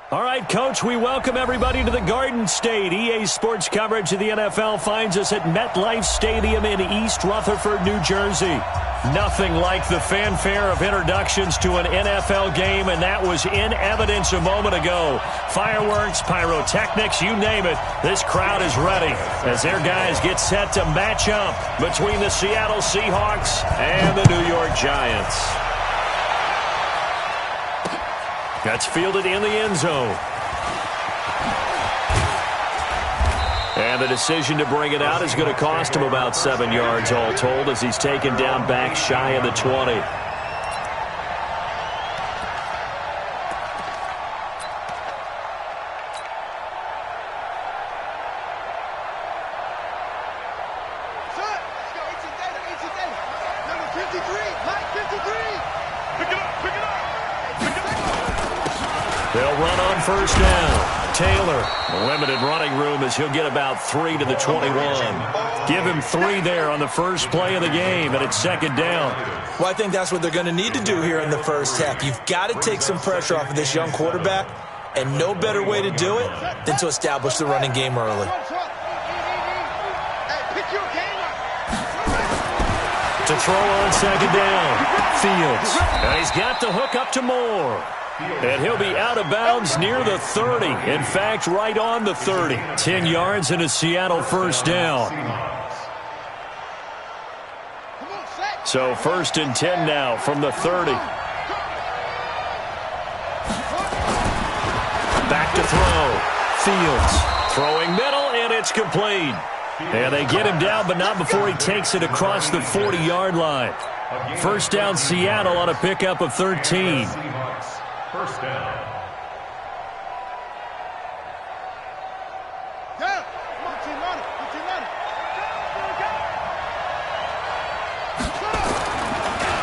All right, Coach, we welcome everybody to the Garden State. EA Sports coverage of the NFL finds us at MetLife Stadium in East Rutherford, New Jersey. Nothing like the fanfare of introductions to an NFL game, and that was in evidence a moment ago. Fireworks, pyrotechnics, you name it. This crowd is ready as their guys get set to match up between the Seattle Seahawks and the New York Giants. That's fielded in the end zone. And the decision to bring it out is going to cost him about 7 yards all told as he's taken down back shy of the 20. They'll run on first down. Taylor, limited running room as he'll get about 3 to the 21. Give him 3 there on the first play of the game, and it's second down. Well, I think that's what they're going to need to do here in the first half. You've got to take some pressure off of this young quarterback, and no better way to do it than to establish the running game early. To throw on second down, Fields. And he's got the hook up to Moore. And he'll be out of bounds near the 30. In fact, right on the 30. 10 yards and a Seattle first down. So first and 10 now from the 30. Back to throw. Fields throwing middle, and it's complete. And they get him down, but not before he takes it across the 40-yard line. First down, Seattle on a pickup of 13. First down.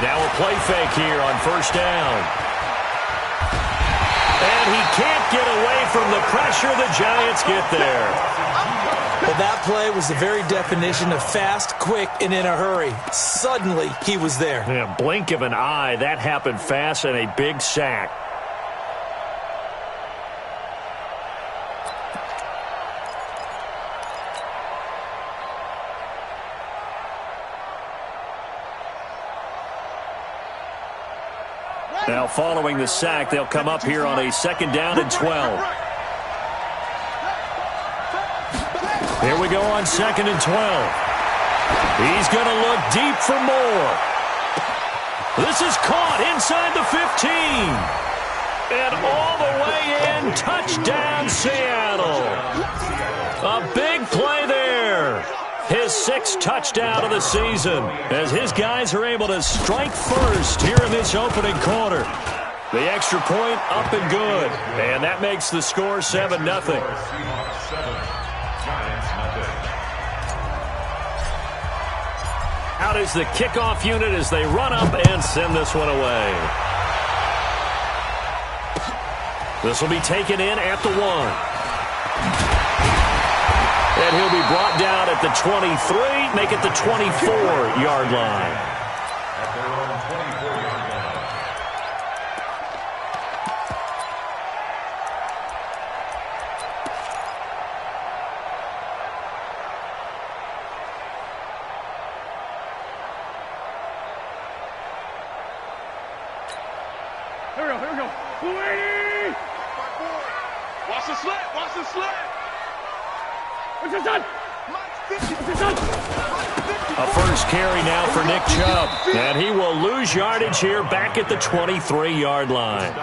Now a play fake here on first down. And he can't get away from the pressure. The Giants get there. Well, that play was the very definition of fast, quick, and in a hurry. Suddenly, he was there. Yeah, blink of an eye. That happened fast and a big sack. Now, following the sack, they'll come up here on a second down and 12. Here we go on second and 12. He's going to look deep for more. This is caught inside the 15. And all the way in, touchdown Seattle. A big play there. His 6th touchdown of the season as his guys are able to strike first here in this opening quarter. The extra point up and good. And that makes the score 7-0. Out is the kickoff unit as they run up and send this one away. This will be taken in at the 1. And he'll be brought down at the 23, make it the 24-yard line. At their own 24-yard line. Here we go. Wait! Watch the slit, watch the slit! What's this done? A first carry now for Nick Chubb. And he will lose yardage here back at the 23-yard line.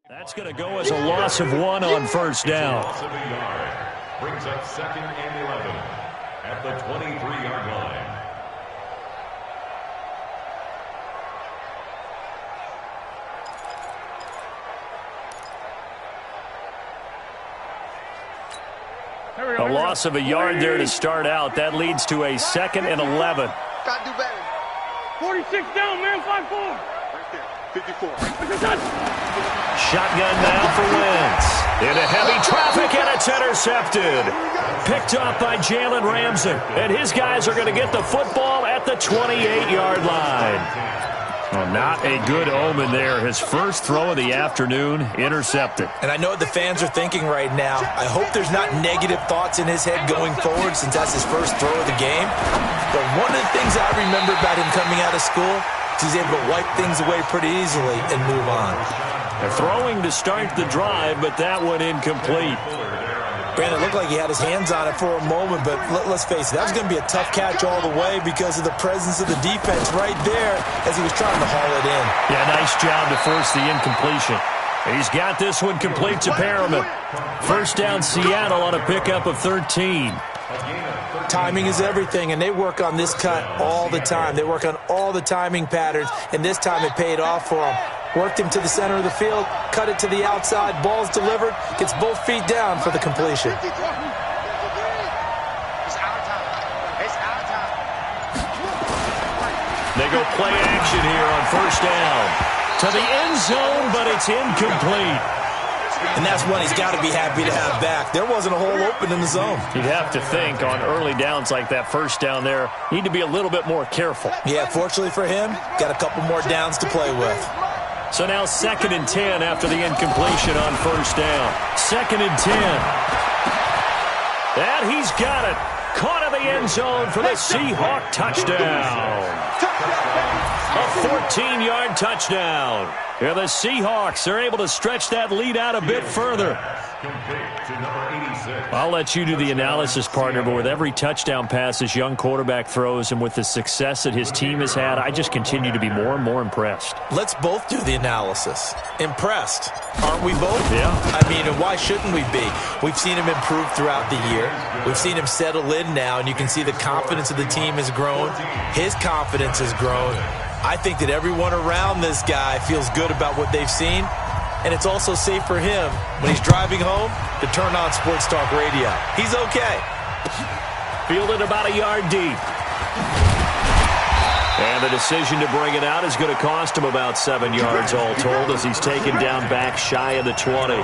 That's going to go as a loss of 1 on first down. Loss of a yard. Brings up second and 11 at the 23-yard line. loss of a yard there to start out. That leads to a 2nd and 11. Gotta do better. 46 down, man. 5-4. Right there. 54. Shotgun now for Wentz. Into heavy traffic, and it's intercepted. Picked off by Jalen Ramsey. And his guys are going to get the football at the 28-yard line. Well, not a good omen there. His first throw of the afternoon, intercepted. And I know what the fans are thinking right now. I hope there's not negative thoughts in his head going forward since that's his first throw of the game. But one of the things I remember about him coming out of school is he's able to wipe things away pretty easily and move on. They're throwing to start the drive, but that one incomplete. Brandon, it looked like he had his hands on it for a moment, but let's face it, that was going to be a tough catch all the way because of the presence of the defense right there as he was trying to haul it in. Yeah, nice job to force the incompletion. He's got this one complete to Perriman. First down, Seattle on a pickup of 13. Timing is everything, and they work on this cut all the time. They work on all the timing patterns, and this time it paid off for him. Worked him to the center of the field, cut it to the outside, ball's delivered, gets both feet down for the completion. It's our time. It's our time. They go play action here on first down. To the end zone, but it's incomplete. And that's one he's got to be happy to have back. There wasn't a hole open in the zone. You'd have to think on early downs like that first down there, need to be a little bit more careful. Yeah, fortunately for him, got a couple more downs to play with. So now 2nd and 10 after the incompletion on first down. 2nd and 10. And he's got it. Caught in the end zone for the Seahawk touchdown. A 14-yard touchdown. Here the Seahawks are able to stretch that lead out a bit further. I'll let you do the analysis, partner, but with every touchdown pass this young quarterback throws and with the success that his team has had, I just continue to be more and more impressed. Let's both do the analysis. Impressed. Aren't we both? Yeah. I mean, and why shouldn't we be? We've seen him improve throughout the year. We've seen him settle in now, and you can see the confidence of the team has grown. His confidence has grown. I think that everyone around this guy feels good about what they've seen, and it's also safe for him when he's driving home to turn on Sports Talk Radio. He's okay. Fielded about a yard deep. And the decision to bring it out is going to cost him about 7 yards all told as he's taken down back shy of the 20.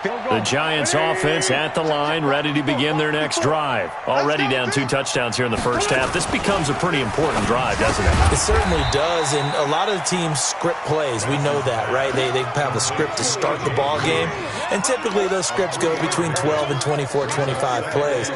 The Giants offense at the line, ready to begin their next drive. Already down 2 touchdowns here in the first half. This becomes a pretty important drive, doesn't it? It certainly does, and a lot of the teams script plays. We know that, right? They have a script to start the ball game, and typically those scripts go between 12 and 24, 25 plays.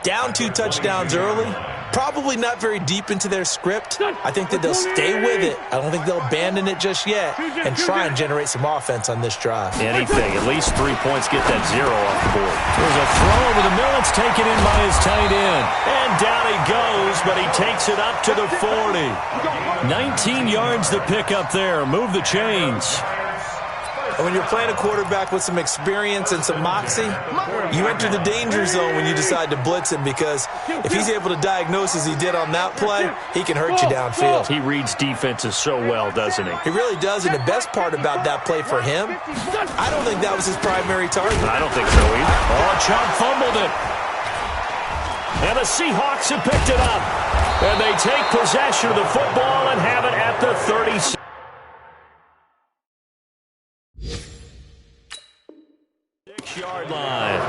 Down 2 touchdowns early, probably not very deep into their script. I think that they'll stay with it. I don't think they'll abandon it just yet and try and generate some offense on this drive. Anything. At least 3 points, get that 0 off the board. There's a throw over the middle. It's taken in by his tight end. And down he goes, but he takes it up to the 40. 19 yards to pick up there. Move the chains. And when you're playing a quarterback with some experience and some moxie, you enter the danger zone when you decide to blitz him, because if he's able to diagnose as he did on that play, he can hurt you downfield. He reads defenses so well, doesn't he? He really does, and the best part about that play for him, I don't think that was his primary target. I don't think so either. Oh, Chubb fumbled it. And the Seahawks have picked it up. And they take possession of the football and have it at the 36. Yard line.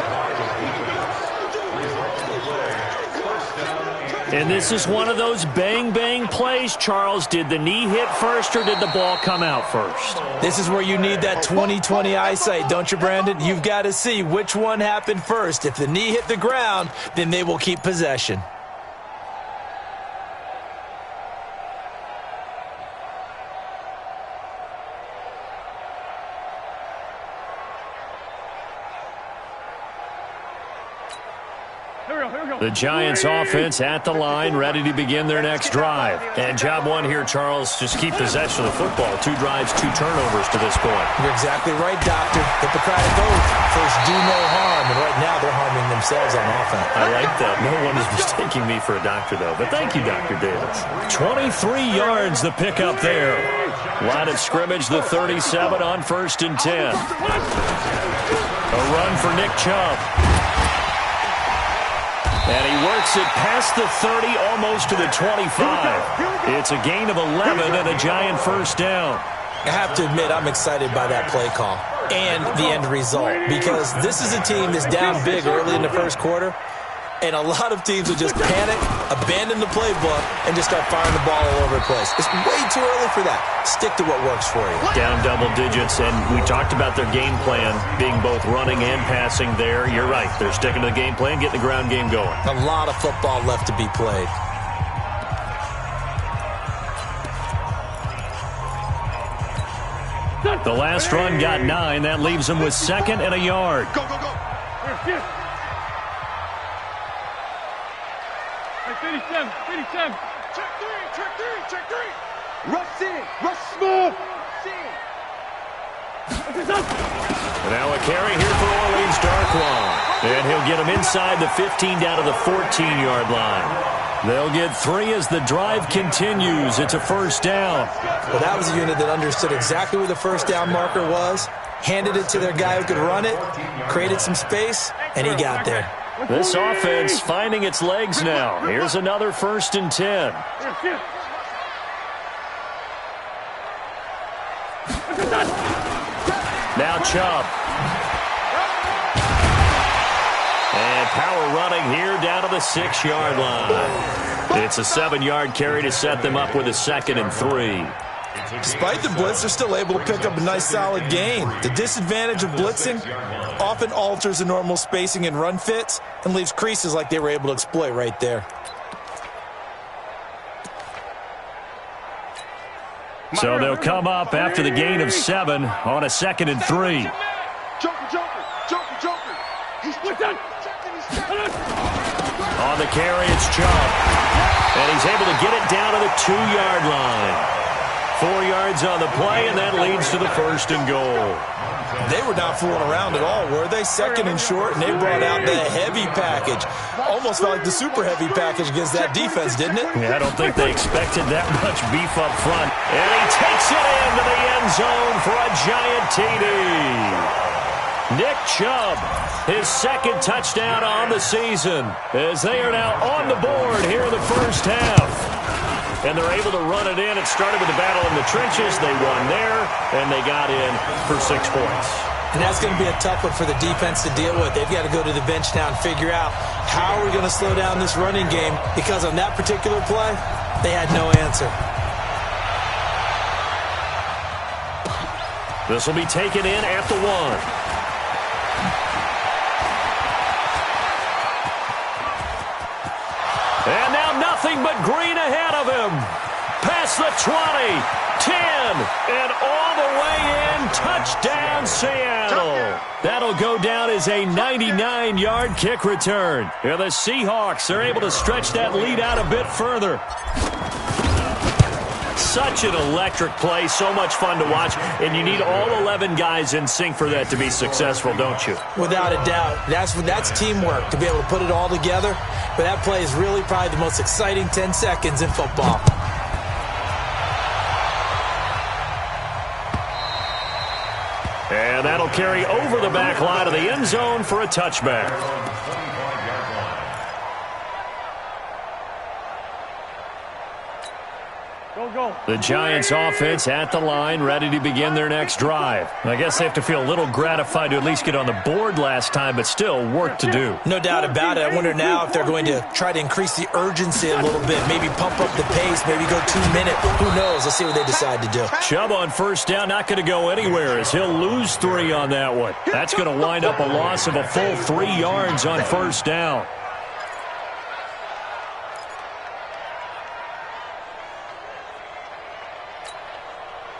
And this is one of those bang-bang plays, Charles. Did the knee hit first or did the ball come out first? This is where you need that 20/20 eyesight, don't you, Brandon? You've got to see which one happened first. If the knee hit the ground, then they will keep possession. The Giants offense at the line, ready to begin their next drive. And job one here, Charles, just keep possession of the football. 2 drives, 2 turnovers to this point. You're exactly right, Doctor. Hippocratic oath. First, do no harm. And right now, they're harming themselves on offense. I like that. No one is mistaking me for a doctor, though. But thank you, Dr. Davis. 23 yards the pickup there. Line of scrimmage, the 37 on 1st and 10. A run for Nick Chubb. And he works it past the 30, almost to the 25. It's a gain of 11 and a Giant first down. I have to admit, I'm excited by that play call and the end result, because this is a team that's down big early in the first quarter, and a lot of teams will just panic, abandon the playbook, and just start firing the ball all over the place. It's way too early for that. Stick to what works for you. Down double digits, and we talked about their game plan being both running and passing there. You're right. They're sticking to the game plan, getting the ground game going. A lot of football left to be played. The last run got 9. That leaves them with 2nd and a yard. Go, go, go. Here. 37. Check three. Rush in. Rush small. Now a carry here for Orleans Darkwan. And he'll get him inside the 15 down to the 14-yard line. They'll get 3 as the drive continues. It's a first down. Well, that was a unit that understood exactly where the first down marker was, handed it to their guy who could run it, created some space, and he got there. This offense finding its legs now. Here's another 1st and 10. Now Chubb. And power running here down to the 6-yard line. It's a 7-yard carry to set them up with a 2nd and 3. Despite the blitz, they're still able to pick up a nice, solid gain. The disadvantage of blitzing often alters the normal spacing and run fits and leaves creases like they were able to exploit right there. So they'll come up after the gain of 7 on a 2nd and 3. Joker. He's On the carry, it's Chubb. And he's able to get it down to the 2-yard line. 4 yards on the play, and that leads to the 1st and goal. They were not fooling around at all, were they? 2nd and short, and they brought out the heavy package. Almost felt like the super heavy package against that defense, didn't it? Yeah, I don't think they expected that much beef up front. And he takes it into the end zone for a Giant TD. Nick Chubb, his 2nd touchdown on the season, as they are now on the board here in the first half. And they're able to run it in. It started with a battle in the trenches. They won there, and they got in for 6 points. And that's going to be a tough one for the defense to deal with. They've got to go to the bench now and figure out how are we going to slow down this running game, because on that particular play, they had no answer. This will be taken in at the 1. And now nothing but green ahead of him. Past the 20, 10, and all the way in. Touchdown, Seattle. That'll go down as a 99-yard kick return. And the Seahawks are able to stretch that lead out a bit further. Such an electric play, so much fun to watch, and you need all 11 guys in sync for that to be successful, don't you? Without a doubt. That's teamwork, to be able to put it all together. But that play is really probably the most exciting 10 seconds in football. And that'll carry over the back line of the end zone for a touchback. Go. The Giants offense at the line, ready to begin their next drive. I guess they have to feel a little gratified to at least get on the board last time, but still work to do. No doubt about it. I wonder now if they're going to try to increase the urgency a little bit, maybe pump up the pace, maybe go 2 minute. Who knows? Let's see what they decide to do. Chubb on first down, not going to go anywhere as he'll lose 3 on that one. That's going to wind up a loss of a full 3 yards on first down.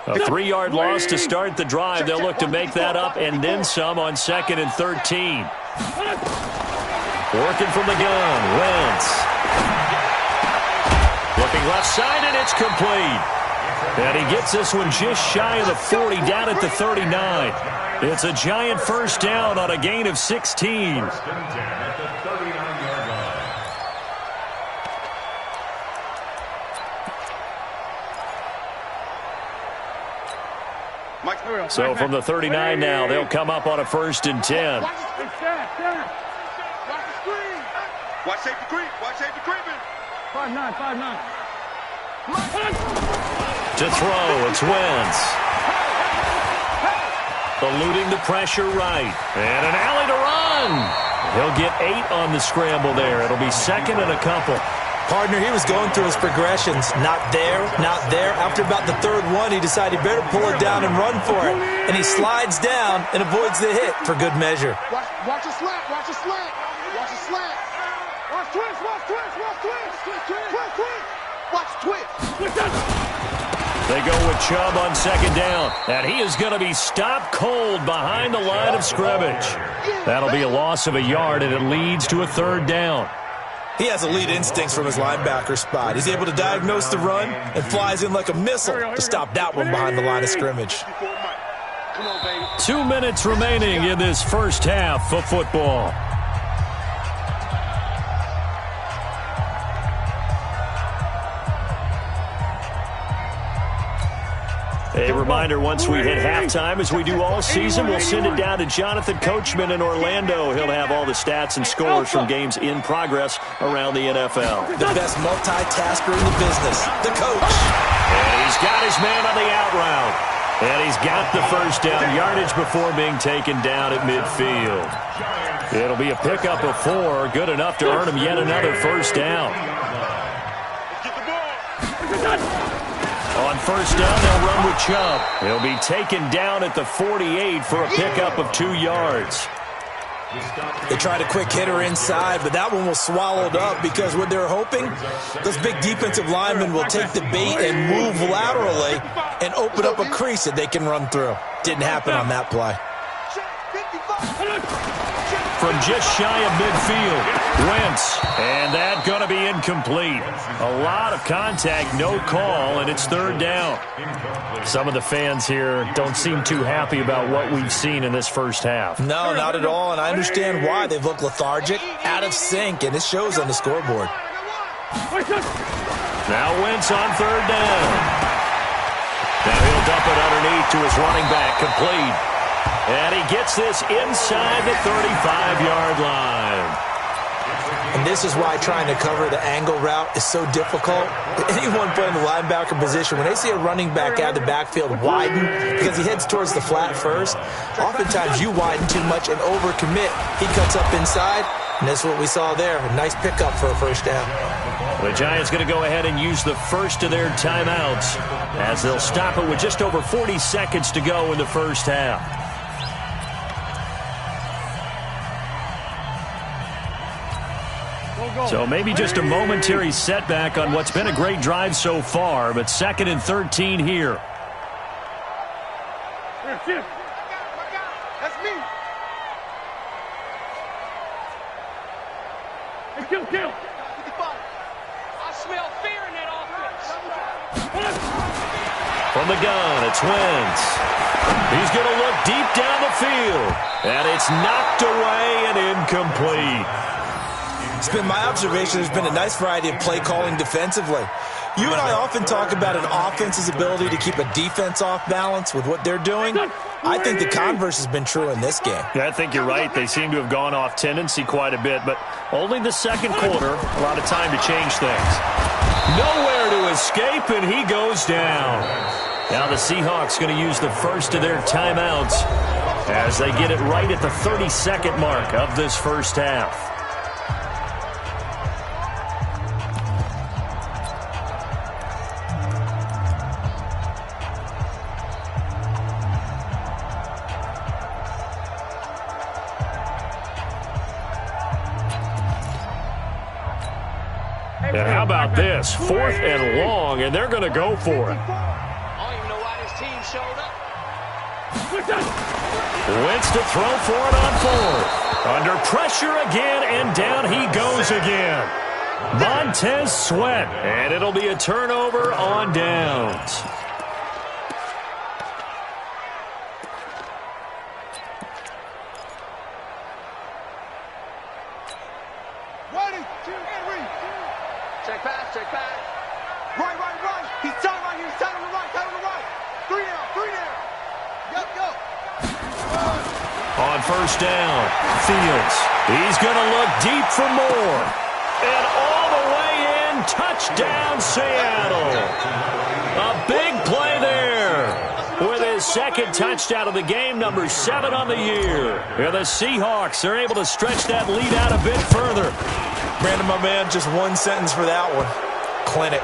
A 3-yard loss to start the drive. They'll look to make that up and then some on 2nd and 13. Working from the gun, Wentz. Looking left side, and it's complete. And he gets this one just shy of the 40, down at the 39. It's a Giant first down on a gain of 16. So from the 39 now, they'll come up on a 1st and 10. Watch the screen. Watch safety creep. Watch safety creeping. 5'9". To throw, it's Wentz. Eluding the pressure right. And an alley to run. He'll get 8 on the scramble there. It'll be 2nd and a couple. Partner, he was going through his progressions. Not there, not there. After about the 3rd one, he decided he better pull it down and run for it. And he slides down and avoids the hit for good measure. Watch a slant. Watch a slant. Watch a slant. Watch twist. Watch twist. Watch twist. Watch twist. They go with Chubb on 2nd down. And he is going to be stopped cold behind the line of scrimmage. That'll be a loss of a yard, and it leads to a 3rd down. He has elite instincts from his linebacker spot. He's able to diagnose the run and flies in like a missile to stop that one behind the line of scrimmage. 2 minutes remaining in this first half of football. A reminder, once we hit halftime, as we do all season, we'll send it down to Jonathan Coachman in Orlando. He'll have all the stats and scores from games in progress around the NFL. The best multitasker in the business, the coach. And he's got his man on the out route. And he's got the 1st down yardage before being taken down at midfield. It'll be a pickup of 4, good enough to earn him yet another 1st down. On 1st down, they'll run with Chubb. He'll be taken down at the 48 for a pickup of 2 yards. They tried a quick hitter inside, but that one was swallowed up because what they're hoping, those big defensive linemen will take the bait and move laterally and open up a crease that they can run through. Didn't happen on that play. From just shy of midfield, Wentz, and that's going to be incomplete. A lot of contact, no call, and it's 3rd down. Some of the fans here don't seem too happy about what we've seen in this first half. No, not at all, and I understand why. They've looked lethargic, out of sync, and it shows on the scoreboard. Now Wentz on 3rd down. Now he'll dump it underneath to his running back, complete. And he gets this inside the 35-yard line. And this is why trying to cover the angle route is so difficult. Anyone playing the linebacker position, when they see a running back out of the backfield widen because he heads towards the flat first, oftentimes you widen too much and overcommit. He cuts up inside, and that's what we saw there. A nice pickup for a 1st down. The Giants going to go ahead and use the first of their timeouts as they'll stop it with just over 40 seconds to go in the first half. So maybe just a momentary setback on what's been a great drive so far, but 2nd and 13 here. That's me. Hey, kill. I smell fear in that offense. From the gun, it's Wentz. He's going to look deep down the field, and it's knocked away and incomplete. It's been my observation there's been a nice variety of play calling defensively. You and I often talk about an offense's ability to keep a defense off balance with what they're doing. I think the converse has been true in this game. Yeah, I think you're right. They seem to have gone off tendency quite a bit, but only the 2nd quarter, a lot of time to change things. Nowhere to escape, and he goes down. Now the Seahawks going to use the first of their timeouts as they get it right at the 30-second mark of this first half. And how about this? 4th and long, and they're going to go for it. I don't even know why this team showed up. Wentz to throw for it on 4th. Under pressure again, and down he goes again. Montez Sweat, and it'll be a turnover on downs. Check back. Right. He's tight right here. He's tight on the right. 3 down. Yep. first down. Fields. He's going to look deep for more. And all the way in. Touchdown, Seattle. A big play there. With his second touchdown of the game, number 7 on the year. And the Seahawks are able to stretch that lead out a bit further. Brandon, my man, just one sentence for that one. Clinic.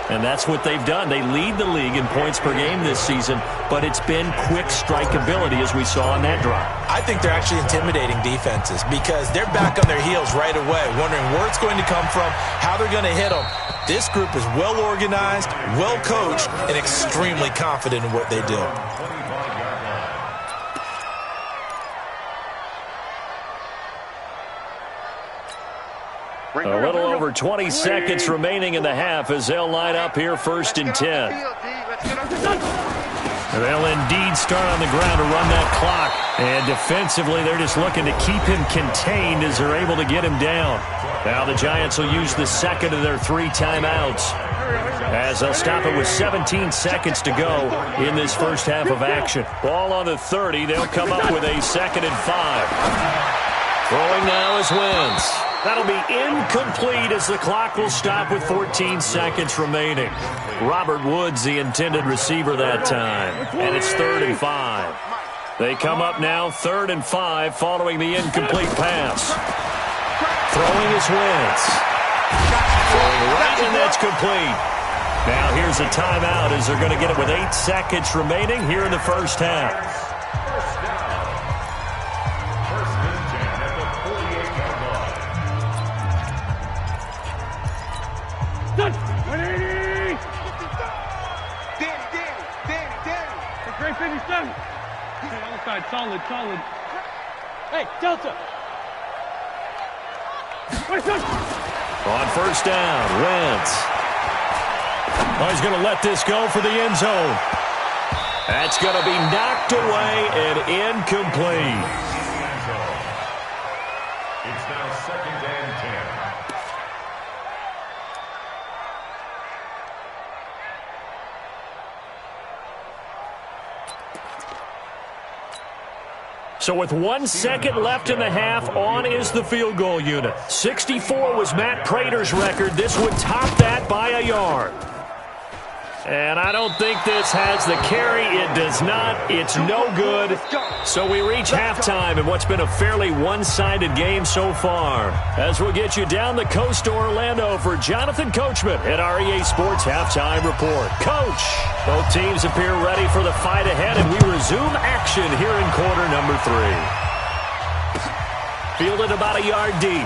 And that's what they've done. They lead the league in points per game this season, but it's been quick strikeability as we saw on that drive. I think they're actually intimidating defenses because they're back on their heels right away, wondering where it's going to come from, how they're going to hit them. This group is well organized, well coached, and extremely confident in what they do. A little over 20 seconds remaining in the half as they'll line up here first and 10. They'll indeed start on the ground to run that clock. And defensively, they're just looking to keep him contained as they're able to get him down. Now the Giants will use the second of their 3 timeouts as they'll stop it with 17 seconds to go in this first half of action. Ball on the 30. They'll come up with a 2nd and 5. Throwing now is Wentz. That'll be incomplete as the clock will stop with 14 seconds remaining. Robert Woods, the intended receiver that time. And it's 3rd and 5. They come up now 3rd and 5 following the incomplete pass. Throwing is Wentz. Throwing right, and that's complete. Now here's a timeout as they're going to get it with 8 seconds remaining here in the first half. Solid. Hey, Delta. On first down, Wentz. Oh, he's going to let this go for the end zone. That's going to be knocked away and incomplete. It's now 2nd and 10. So with 1 second left in the half, on is the field goal unit. 64 was Matt Prater's record. This would top that by a yard. And I don't think this has the carry. It does not. It's no good. So we reach halftime in what's been a fairly one-sided game so far. As we'll get you down the coast to Orlando for Jonathan Coachman at our EA Sports Halftime Report. Coach, both teams appear ready for the fight ahead, and we resume action here in quarter number 3. Fielded about a yard deep.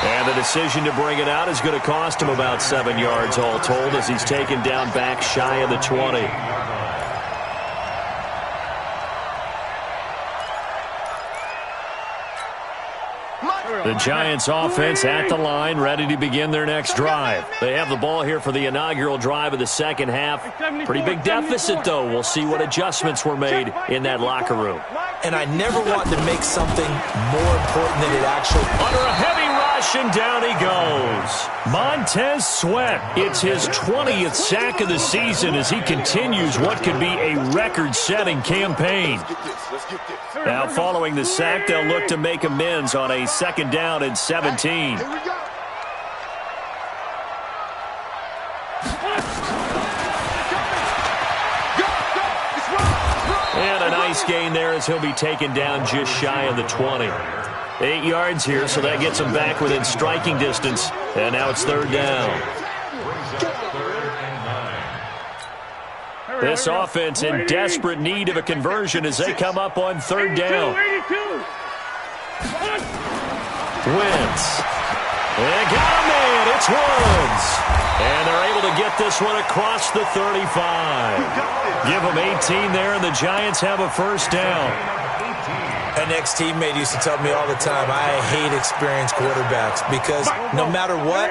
And the decision to bring it out is going to cost him about 7 yards all told as he's taken down back shy of the 20. The Giants offense at the line, ready to begin their next drive. They have the ball here for the inaugural drive of the second half. Pretty big deficit, though. We'll see what adjustments were made in that locker room. And I never want to make something more important than it actually is. Under a heavy rush, and down he goes. Montez Sweat. It's his 20th sack of the season as he continues what could be a record-setting campaign. Now, following the sack, they'll look to make amends on a 2nd down and 17. And a nice gain there as he'll be taken down just shy of the 20. 8 yards here, so that gets him back within striking distance. And now it's 3rd down. This offense in desperate need of a conversion as they come up on 3rd down. Wentz. They got a man. It's Woods. And they're able to get this one across the 35. Give them 18 there, and the Giants have a first down. An ex-teammate used to tell me all the time, I hate experienced quarterbacks because no matter what,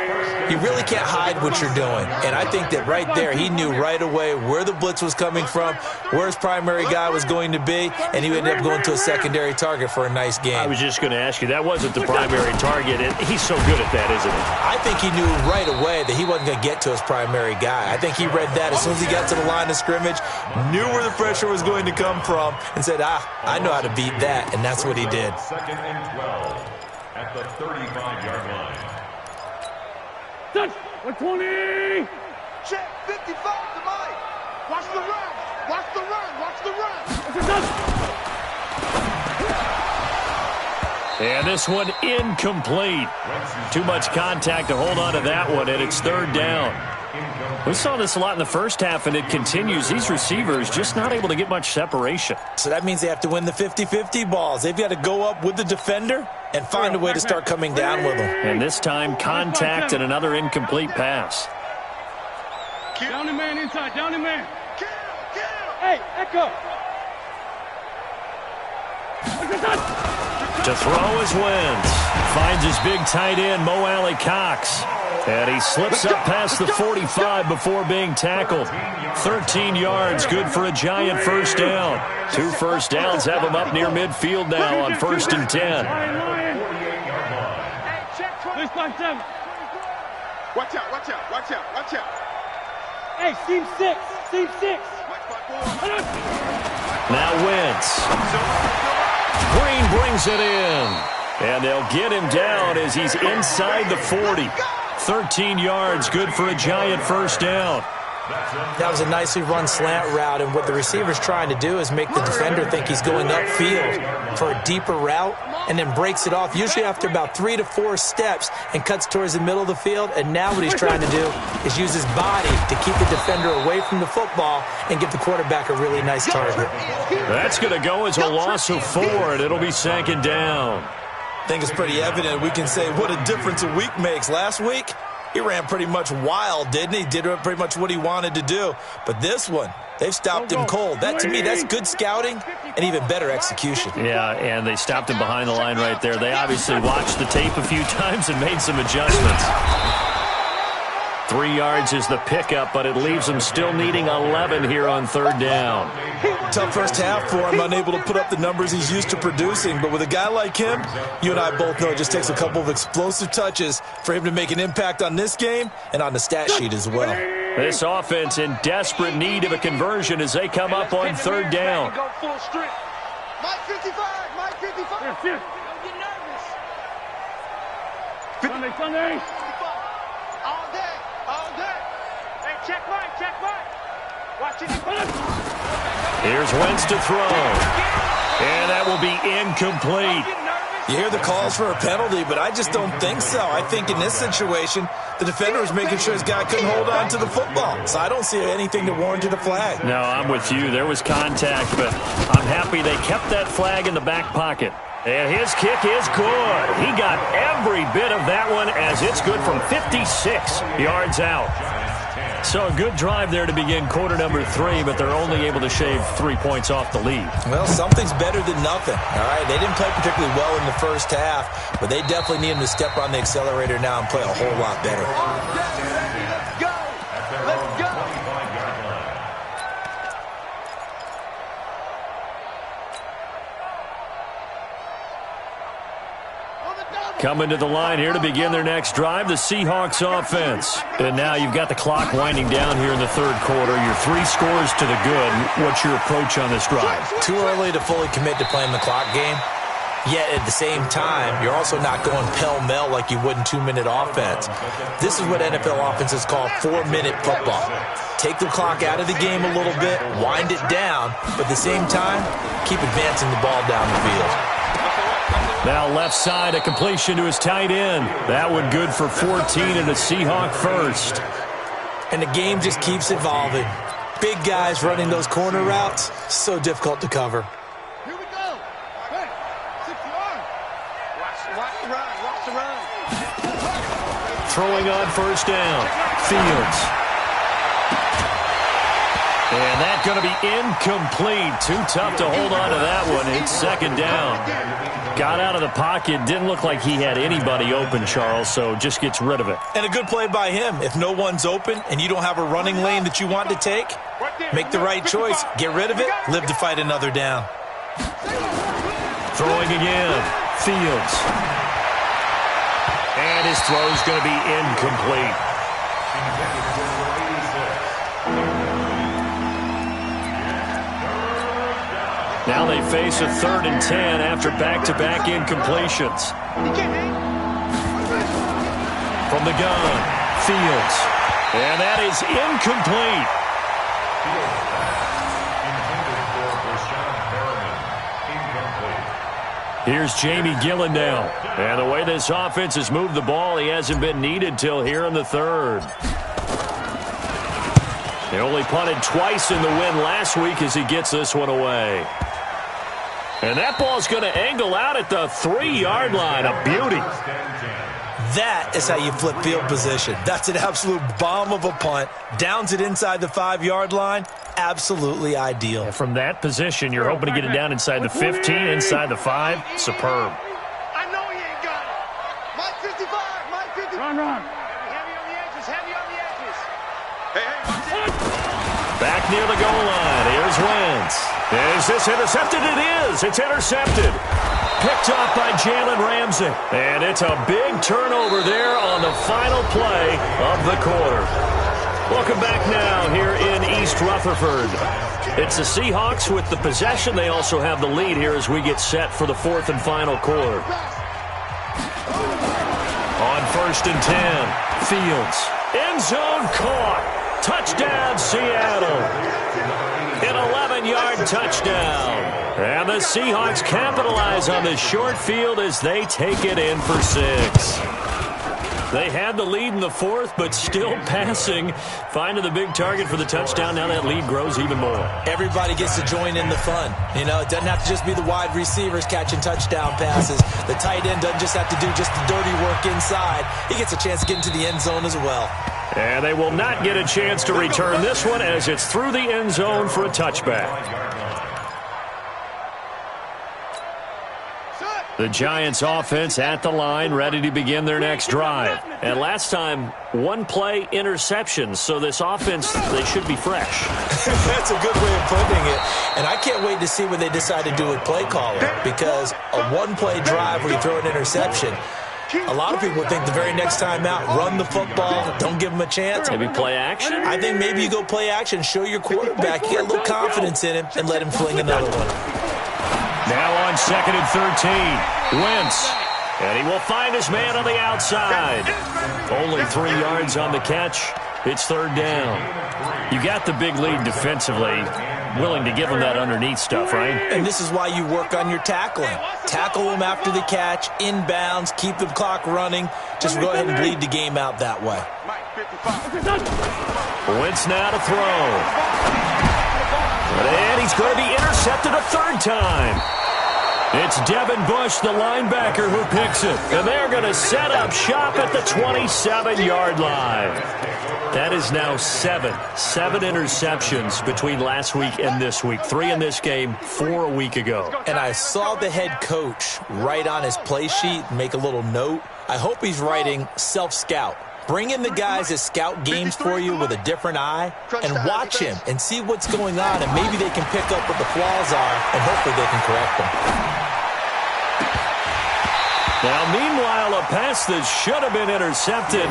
You really can't hide what you're doing. And I think that right there, he knew right away where the blitz was coming from, where his primary guy was going to be, and he ended up going to a secondary target for a nice game. I was just going to ask you, that wasn't the primary target, and he's so good at that, isn't he? I think he knew right away that he wasn't going to get to his primary guy. I think he read that as soon as he got to the line of scrimmage, knew where the pressure was going to come from, and said, I know how to beat that, and that's what he did. Second and 12 at the 35-yard line. Touch! 120! Check 55 to Mike. Watch the run. Watch the run. Watch the run. It's a touch! And this one incomplete. Too much contact to hold on to that one, and it's third down. We saw this a lot in the first half, and it continues. These receivers just not able to get much separation. So that means they have to win the 50-50 balls. They've got to go up with the defender and find a way to start coming down with them. And this time, contact and another incomplete pass. Down the man inside, down the man. Hey, Echo. It's a touch! To throw is Wentz. Finds his big tight end, Mo Alley Cox. And he slips up past the 45 before being tackled. 13 yards, good for a giant first down. 2 first downs have him up near midfield now on 1st and 10. This time, 7. Watch out, watch out, watch out, watch out. Hey, seam 6. Seam 6. Now Wentz. Green brings it in. And they'll get him down as he's inside the 40. 13 yards, good for a giant first down. That was a nicely run slant route, and what the receiver's trying to do is make the defender think he's going upfield for a deeper route and then breaks it off, usually after about 3 to 4 steps, and cuts towards the middle of the field. And now what he's trying to do is use his body to keep the defender away from the football and give the quarterback a really nice target. That's going to go as a loss of 4, and it'll be 2nd down. I think it's pretty evident. We can say what a difference a week makes. Last week, he ran pretty much wild, didn't he? Did pretty much what he wanted to do. But this one, they've stopped him cold. That, to me, that's good scouting and even better execution. Yeah, and they stopped him behind the line right there. They obviously watched the tape a few times and made some adjustments. 3 yards is the pickup, but it leaves them still needing 11 here on 3rd down. Tough first half for him, unable to put up the numbers he's used to producing. But with a guy like him, you and I both know it just takes a couple of explosive touches for him to make an impact on this game and on the stat sheet as well. This offense in desperate need of a conversion as they come up on 3rd down. Go full strength. Mike 55, Mike 55. Yes, yes. Don't get nervous. Sunday. All day, all day. Hey, check Mike, check Mike. Watch it. Here's Wentz to throw. And that will be incomplete. You hear the calls for a penalty, but I just don't think so. I think in this situation, the defender was making sure his guy couldn't hold on to the football. So I don't see anything to warrant a flag. No, I'm with you. There was contact, but I'm happy they kept that flag in the back pocket. And his kick is good. He got every bit of that one as it's good from 56 yards out. So a good drive there to begin quarter number 3, but they're only able to shave 3 points off the lead. Well, something's better than nothing, all right? They didn't play particularly well in the first half, but they definitely need him to step on the accelerator now and play a whole lot better. Let's go. Let's go. Coming to the line here to begin their next drive, the Seahawks offense. And now you've got the clock winding down here in the 3rd quarter. Your 3 scores to the good. What's your approach on this drive? Too early to fully commit to playing the clock game. Yet at the same time, you're also not going pell-mell like you would in 2-minute offense. This is what NFL offenses call 4-minute football. Take the clock out of the game a little bit, wind it down, but at the same time, keep advancing the ball down the field. Now left side, a completion to his tight end. That one good for 14 and a Seahawk first. And the game just keeps evolving. Big guys running those corner routes, so difficult to cover. Here we go. Hey, 6 yards. Watch the run, watch the run. Throwing on first down. Fields. And that's going to be incomplete. Too tough to hold on to that one. He It's second down. Got out of the pocket. Didn't look like he had anybody open, Charles, so just gets rid of it. And a good play by him. If no one's open and you don't have a running lane that you want to take, make the right choice. Get rid of it. Live to fight another down. Throwing again. Fields. And his throw's going to be incomplete. Now they face a 3rd and 10 after back-to-back incompletions. From the gun, Fields. And that is incomplete. Here's Jamie Gillen now. And the way this offense has moved the ball, he hasn't been needed till here in the 3rd. They only punted twice in the win last week as he gets this one away. And that ball's going to angle out at the 3-yard line. A beauty. That is how you flip field position. That's an absolute bomb of a punt. Downs it inside the 5-yard line. Absolutely ideal. From that position, you're hoping to get it down inside the 15, inside the 5. Superb. I know he ain't got it. Mike 55, Mike 55. Run. Heavy on the edges, heavy on the edges. Back near the goal line. Here's Wentz. Is this intercepted? It is. It's intercepted. Picked off by Jalen Ramsey. And it's a big turnover there on the final play of the quarter. Welcome back now here in East Rutherford. It's the Seahawks with the possession. They also have the lead here as we get set for the 4th and final quarter. On 1st and 10, Fields. End zone caught. Touchdown, Seattle. An 11-yard touchdown. And the Seahawks capitalize on this short field as they take it in for 6. They had the lead in the 4th, but still passing. Finding the big target for the touchdown. Now that lead grows even more. Everybody gets to join in the fun. You know, it doesn't have to just be the wide receivers catching touchdown passes. The tight end doesn't just have to do just the dirty work inside. He gets a chance to get into the end zone as well. And they will not get a chance to return this one as it's through the end zone for a touchback. The Giants offense at the line, ready to begin their next drive. And last time, 1-play interception. So this offense, they should be fresh. That's a good way of putting it. And I can't wait to see what they decide to do with play calling. Because a 1-play drive where you throw an interception, a lot of people think the very next time out, run the football, don't give them a chance. Maybe play action? I think maybe you go play action, show your quarterback, you get a little confidence in him, and let him fling another one. Now on 2nd and 13, Wentz. And he will find his man on the outside. Only 3 yards on the catch. It's 3rd down. You got the big lead defensively. Willing to give him that underneath stuff, right? And this is why you work on your tackling. Tackle them after the catch, inbounds, keep the clock running. Just go ahead and bleed the game out that way. Wentz now to throw. And he's going to be intercepted a 3rd time. It's Devin Bush, the linebacker, who picks it. And they're going to set up shop at the 27-yard line. That is now 7 interceptions between last week and this week. 3 in this game, 4 a week ago. And I saw the head coach write on his play sheet, make a little note. I hope he's writing self-scout. Bring in the guys that scout games for you with a different eye and watch him and see what's going on, and maybe they can pick up what the flaws are, and hopefully they can correct them. Now, meanwhile, a pass that should have been intercepted,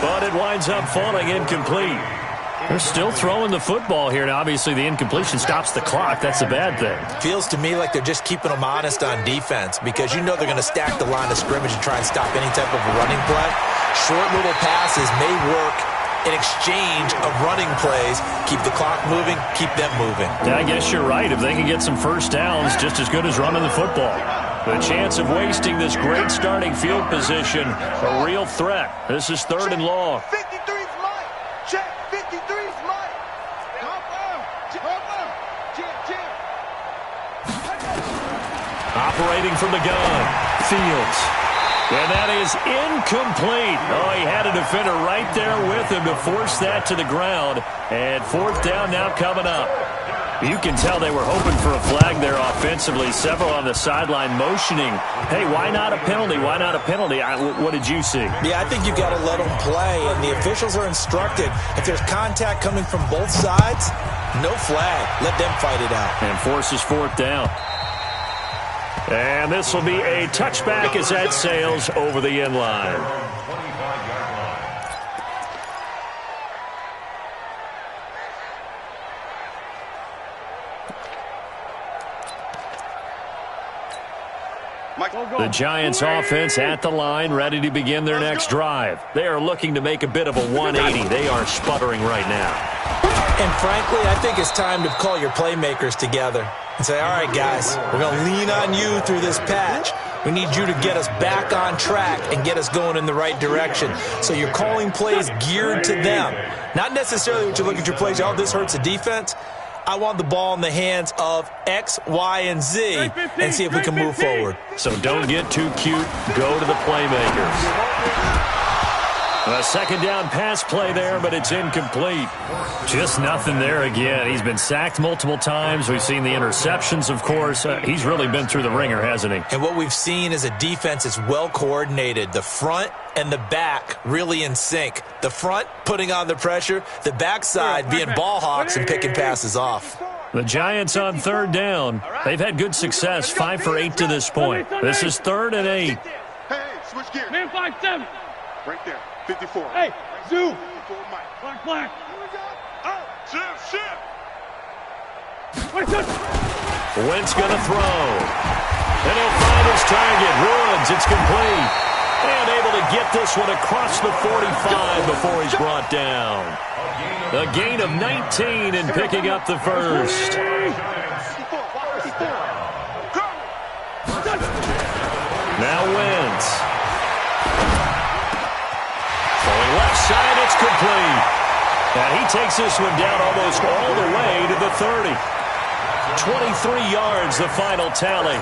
but it winds up falling incomplete. They're still throwing the football here. Now, obviously, the incompletion stops the clock. That's a bad thing. Feels to me like they're just keeping them honest on defense because you know they're going to stack the line of scrimmage and try and stop any type of a running play. Short little passes may work in exchange of running plays. Keep the clock moving, keep them moving. Yeah, I guess you're right. If they can get some first downs, just as good as running the football. The chance of wasting this great starting field position, a real threat. This is 3rd and long. 53's Mike. Check. 53's Mike. Operating from the gun, Fields. And that is incomplete. Oh, he had a defender right there with him to force that to the ground. And 4th down now coming up. You can tell they were hoping for a flag there offensively. Several on the sideline motioning, hey, why not a penalty? Why not a penalty? What did you see? Yeah, I think you've got to let them play, and the officials are instructed. If there's contact coming from both sides, no flag. Let them fight it out. And forces fourth down. And this will be a touchback as that sails over the end line. The Giants offense at the line, ready to begin their next drive. They are looking to make a bit of a 180. They are sputtering right now. And frankly, I think it's time to call your playmakers together and say, all right, guys, we're going to lean on you through this patch. We need you to get us back on track and get us going in the right direction. So you're calling plays geared to them. Not necessarily what you look at your plays, oh, this hurts the defense. I want the ball in the hands of X, Y, and Z and see if we can move forward. So don't get too cute. Go to the playmakers. A second down pass play there, but it's incomplete. Just nothing there again. He's been sacked multiple times. We've seen the interceptions, of course. He's really been through the ringer, hasn't he? And what we've seen is a defense that's well coordinated. The front and the back really in sync. The front putting on the pressure, the backside being ball hawks and picking passes off. The Giants on third down. They've had good success, 5 for 8 to this point. This is 3rd and 8. Hey, switch gears. Man 5-7. Right there. 54. Hey, Zoo. Black. Black. Oh, shift. Wentz going to throw. And he'll find his target. Woods, it's complete. And able to get this one across the 45 before he's brought down. A gain of 19 and picking up the first. Now Wentz. Going left side, it's complete. And he takes this one down almost all the way to the 30. 23 yards, the final tally.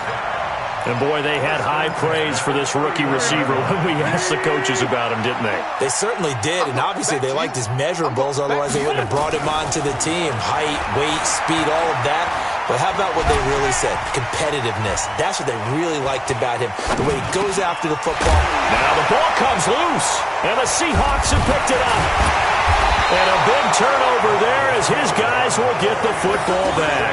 And, boy, they had high praise for this rookie receiver when we asked the coaches about him, didn't they? They certainly did, and obviously they liked his measurables, otherwise they wouldn't have brought him onto the team. Height, weight, speed, all of that. But how about what they really said? Competitiveness. That's what they really liked about him, the way he goes after the football. Now the ball comes loose, and the Seahawks have picked it up. And a big turnover there as his guys will get the football back.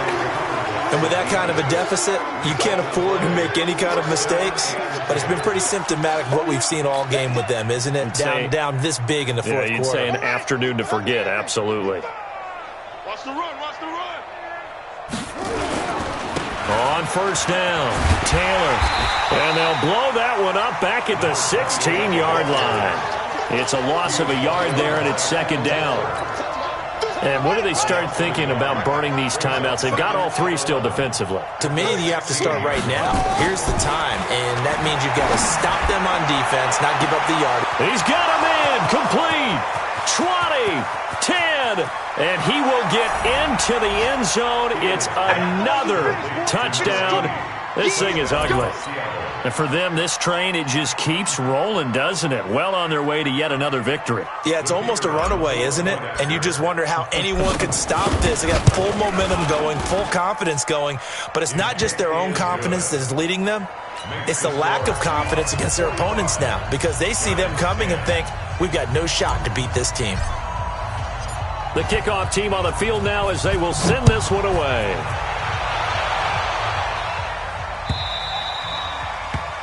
And with that kind of a deficit, you can't afford to make any kind of mistakes. But it's been pretty symptomatic of what we've seen all game with them, isn't it? Down this big in the fourth quarter. You'd say an afternoon to forget, absolutely. Watch the run. On first down, Taylor. And they'll blow that one up back at the 16-yard line. It's a loss of a yard there, and it's second down. And what do they start thinking about burning these timeouts? They've got all three still defensively. To me, you have to start right now. Here's the time, and that means you've got to stop them on defense, not give up the yard. He's got him in, complete, 20, 10, and he will get into the end zone. It's another touchdown. This thing is ugly. And for them, this train, it just keeps rolling, doesn't it? Well on their way to yet another victory. Yeah, it's almost a runaway, isn't it? And you just wonder how anyone could stop this. They got full momentum going, full confidence going. But it's not just their own confidence that is leading them. It's the lack of confidence against their opponents now, because they see them coming and think, we've got no shot to beat this team. The kickoff team on the field now as they will send this one away.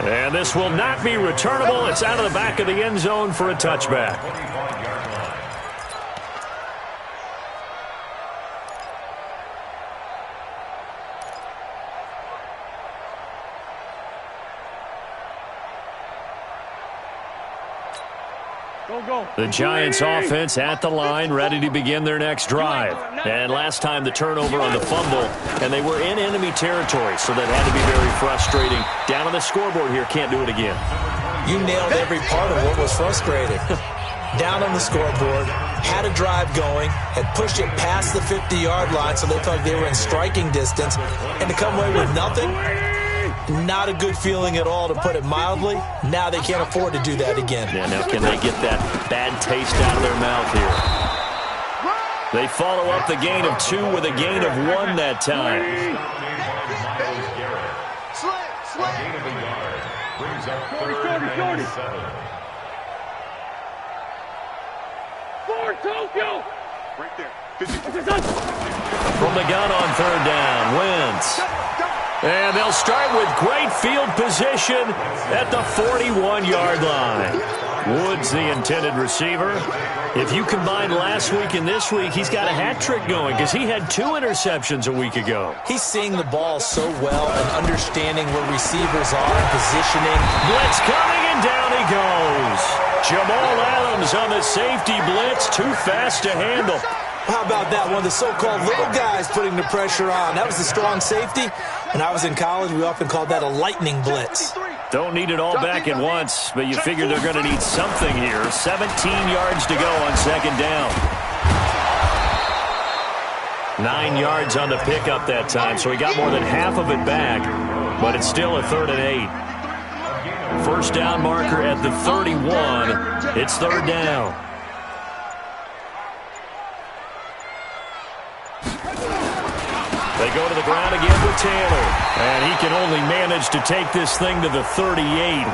And this will not be returnable. It's out of the back of the end zone for a touchback. The Giants offense at the line, ready to begin their next drive. And last time the turnover on the fumble, and they were in enemy territory, so that had to be very frustrating. Down on the scoreboard here, can't do it again. You nailed every part of what was frustrating. Down on the scoreboard, had a drive going, had pushed it past the 50-yard line, so they felt like they were in striking distance, and to come away with nothing, not a good feeling at all, to put it mildly. Now they can't afford to do that again. Yeah, now can they get that bad taste out of their mouth here? They follow up the gain of 2 with a gain of 1 that time. Gain of a yard. Brings up 3rd and 7. Forward, Tokyo! Right there. From the gun on 3rd down, Wentz. And they'll start with great field position at the 41-yard line. Woods, the intended receiver. If you combine last week and this week, he's got a hat trick going because he had 2 interceptions a week ago. He's seeing the ball so well and understanding where receivers are and positioning. Blitz coming, and down he goes. Jamal Adams on the safety blitz, too fast to handle. How about that? One of the so-called little guys putting the pressure on. That was a strong safety. When I was in college, we often called that a lightning blitz. Don't need it all back at once, but you figure they're going to need something here. 17 yards to go on 2nd down. 9 yards on the pickup that time, so he got more than half of it back, but it's still a 3rd and 8. First down marker at the 31. It's 3rd down. They go to the ground again with Taylor. And he can only manage to take this thing to the 38,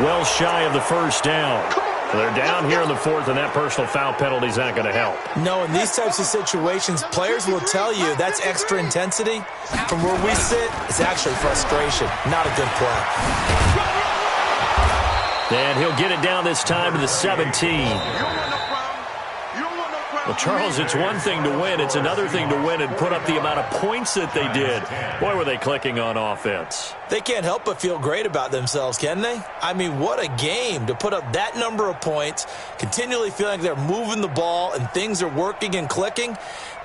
well shy of the first down. They're down here in the 4th, and that personal foul penalty is not going to help. No, in these types of situations, players will tell you that's extra intensity. From where we sit, it's actually frustration, not a good play. And he'll get it down this time to the 17. Well, Charles, it's one thing to win. It's another thing to win and put up the amount of points that they did. Boy, were they clicking on offense. They can't help but feel great about themselves, can they? I mean, what a game to put up that number of points, continually feeling like they're moving the ball and things are working and clicking.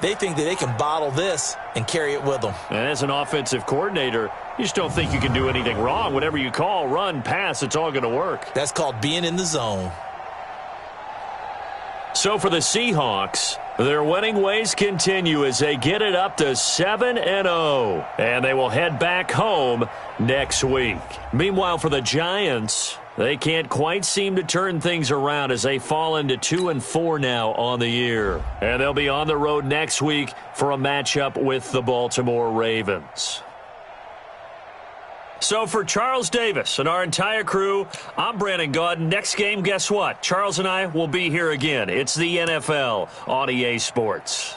They think that they can bottle this and carry it with them. And as an offensive coordinator, you just don't think you can do anything wrong. Whatever you call, run, pass, it's all going to work. That's called being in the zone. So for the Seahawks, their winning ways continue as they get it up to 7-0. And they will head back home next week. Meanwhile, for the Giants, they can't quite seem to turn things around as they fall into 2-4 now on the year. And they'll be on the road next week for a matchup with the Baltimore Ravens. So for Charles Davis and our entire crew, I'm Brandon Gaudin. Next game, guess what? Charles and I will be here again. It's the NFL on EA Sports.